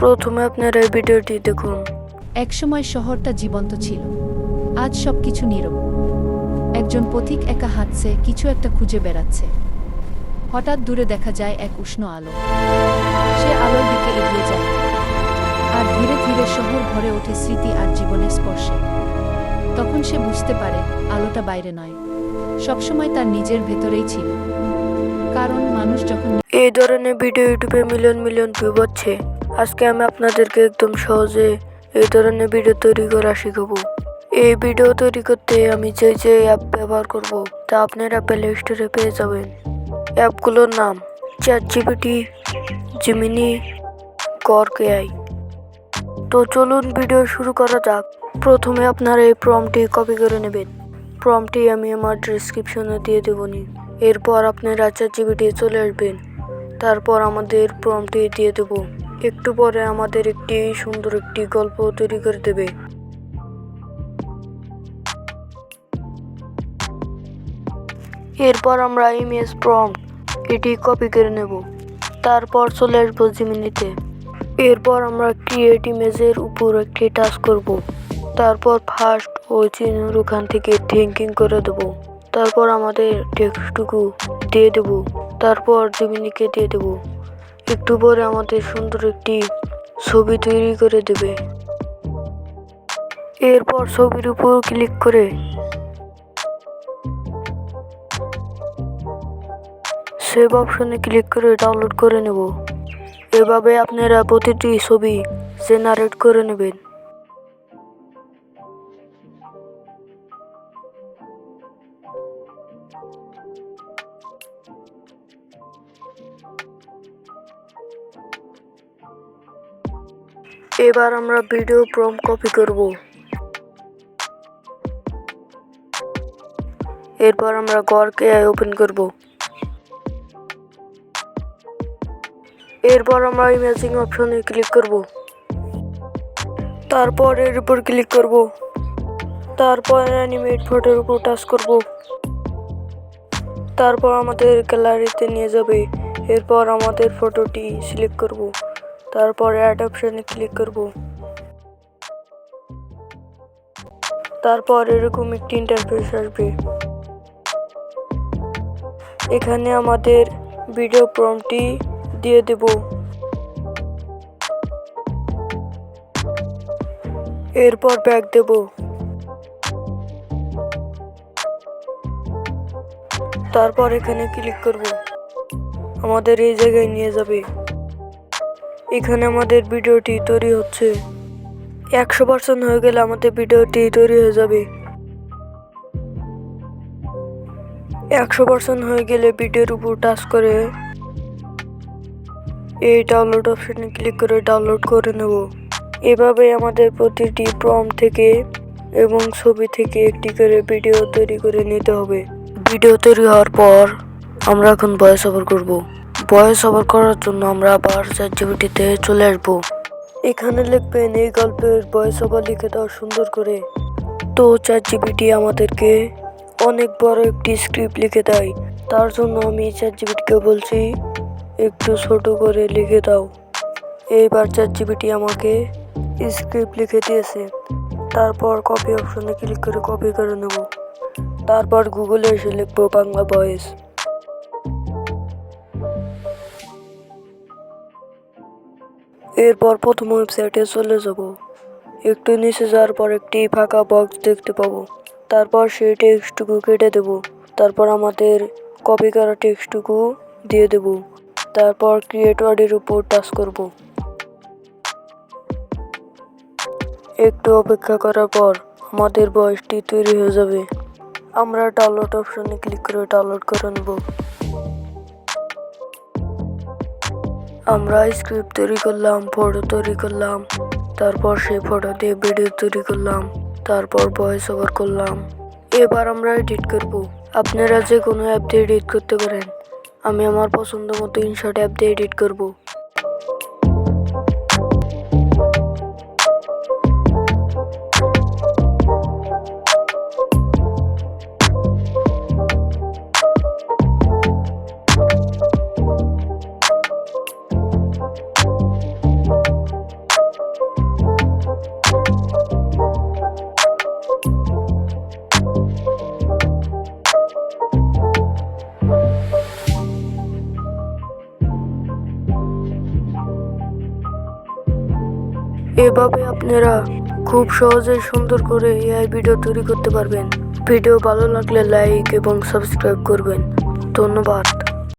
প্রথমে আপনারা এই ভিডিওটি দেখুন। একসময় শহরটা জীবন্ত ছিল, আজ সবকিছু নীরব। একজন পথিক একা হাঁটছে, কিছু একটা খুঁজে বেড়াচ্ছে। হঠাৎ দূরে দেখা যায় এক উষ্ণ আলো। সে আলোর দিকে এগিয়ে যায়, আর ধীরে ধীরে শহর ভরে ওঠে স্মৃতি আর জীবনের স্পর্শে। তখন সে বুঝতে পারে আলোটা বাইরে নয়, সবসময় তার নিজের ভেতরেই ছিল। কারণ মানুষ যখন এই ধরনের ভিডিও ইউটিউবে মিলিয়ন মিলিয়ন ভিউ পাচ্ছে। আজকে আমি আপনাদেরকে একদম সহজে এই ধরনের ভিডিও তৈরি করা শিখাবো। এই ভিডিও তৈরি করতে আমি যে অ্যাপ ব্যবহার করব তা আপনারা প্লে স্টোরে পেয়ে যাবেন। অ্যাপগুলোর নাম চ্যাটজিপিটি, জিমিনি, গ্রক এআই। তো চলুন ভিডিও শুরু করা যাক। প্রথমে আপনারা এই প্রম্পটটি কপি করে নেবেন। প্রম্পটটি আমি আমার ডেসক্রিপশনে দিয়ে দেবনি। এরপর আপনারা চ্যাটজিপিটি চলে আসবেন। তারপর আমাদের প্রম্পটটি দিয়ে দেব। একটু পরে আমাদের একটি সুন্দর একটি গল্প তৈরি করে দেবে। এরপর আমরা ইমেজ প্রম্পট এটি কপি করে নেব। তারপর চলে আসবো জিমিনিতে। এরপর আমরা ক্রিয়েট ইমেজের উপর একটি টাচ করব। তারপর ফার্স্ট ও চিহ্নের ওখান থেকে থিঙ্কিং করে দেব। তারপর আমাদের টেক্সটটুকু দিয়ে দেব। তারপর জিমিনিকে দিয়ে দেব। একটু পরে আমাদের সুন্দর একটি ছবি তৈরি করে দেবে। এরপর ছবির উপর ক্লিক করে সেভ অপশনে ক্লিক করে ডাউনলোড করে নেব। এভাবে আপনারা প্রতিটি ছবি জেনারেট করে নেবেন। এবার আমরা ভিডিও প্রম্পট কপি করব। এরপর আমরা গ্রক এআই ওপেন করব। এরপর আমরা ইমেজিং অপশনে ক্লিক করব। তারপর এর উপর ক্লিক করব। তারপর অ্যানিমেট ফটোর উপর টাচ করব। তারপর আমাদের গ্যালারিতে নিয়ে যাবে। এরপর আমাদের ফটোটি সিলেক্ট করব। তারপর অ্যাড অপশনে ক্লিক করব। তারপর এরকম একটি ইন্টারফেস আসবে। এখানে আমাদের ভিডিও প্রম্পটটি দিয়ে দেব। এরপর ব্যাক দেব। তারপর এখানে ক্লিক করব। আমাদের এই জায়গায় নিয়ে যাবে। এখানে আমাদের ভিডিওটি তৈরি হচ্ছে। 100% হয়ে গেলে আমাদের ভিডিওটি তৈরি হয়ে যাবে। 100% হয়ে গেলে ভিডিওর উপর টাচ করে এই ডাউনলোড অপশনে ক্লিক করে ডাউনলোড করে নেব। এভাবে আমাদের প্রতিটি প্রম্পট থেকে এবং ছবি থেকে একটি করে ভিডিও তৈরি করে নিতে হবে। ভিডিও তৈরি হওয়ার পর আমরা এখন ভয়েস ওভার করব। ভয়েস ওভার করার জন্য আমরা আবার চ্যাটজিপিটিতে চলে আসব। এখানে লিখবেন এই গল্পের ভয়েস ওভার লিখে দাও সুন্দর করে। তো চ্যাটজিপিটি আমাদেরকে অনেক বড় একটি স্ক্রিপ্ট লিখে দেয়। তার জন্য আমি চ্যাটজিপিটিকে বলছি একটু ছোট করে লিখে দাও। এইবার চ্যাটজিপিটি আমাকে স্ক্রিপ্ট লিখে দিয়েছে। তারপর কপি অপশনে ক্লিক করে কপি করে নেব। তারপর গুগলে এসে লিখবো বাংলা ভয়েস। এরপর প্রথম ওয়েবসাইটে চলে যাব। একটু নিচে যাওয়ার পর একটি ফাঁকা বক্স দেখতে পাবো। তারপর সেই টেক্সটটুকু কেটে দেব। তারপর আমাদের কপি করা টেক্সটটুকু দিয়ে দেব। তারপর ক্রিয়েট ওয়ার্ডের উপর টাচ করব। একটু অপেক্ষা করার পর আমাদের ভয়েসটি তৈরি হয়ে যাবে। আমরা ডাউনলোড অপশনে ক্লিক করে ডাউনলোড করে নেব। আমরা স্ক্রিপ্ট তৈরি করলাম, ফটো তৈরি করলাম, তারপর সেই ফটো দিয়ে ভিডিও তৈরি করলাম, তারপর ভয়েস ওভার করলাম। এবার আমরা এডিট করব। আপনারা যে কোনো অ্যাপ দিয়ে এডিট করতে পারেন। আমি আমার পছন্দ মতো ইনশট অ্যাপ দিয়ে এডিট করব। এভাবে আপনারা খুব সহজেই সুন্দর করে এআই ভিডিও তৈরি করতে পারবেন। ভিডিও ভালো লাগলে লাইক এবং সাবস্ক্রাইব করবেন। ধন্যবাদ।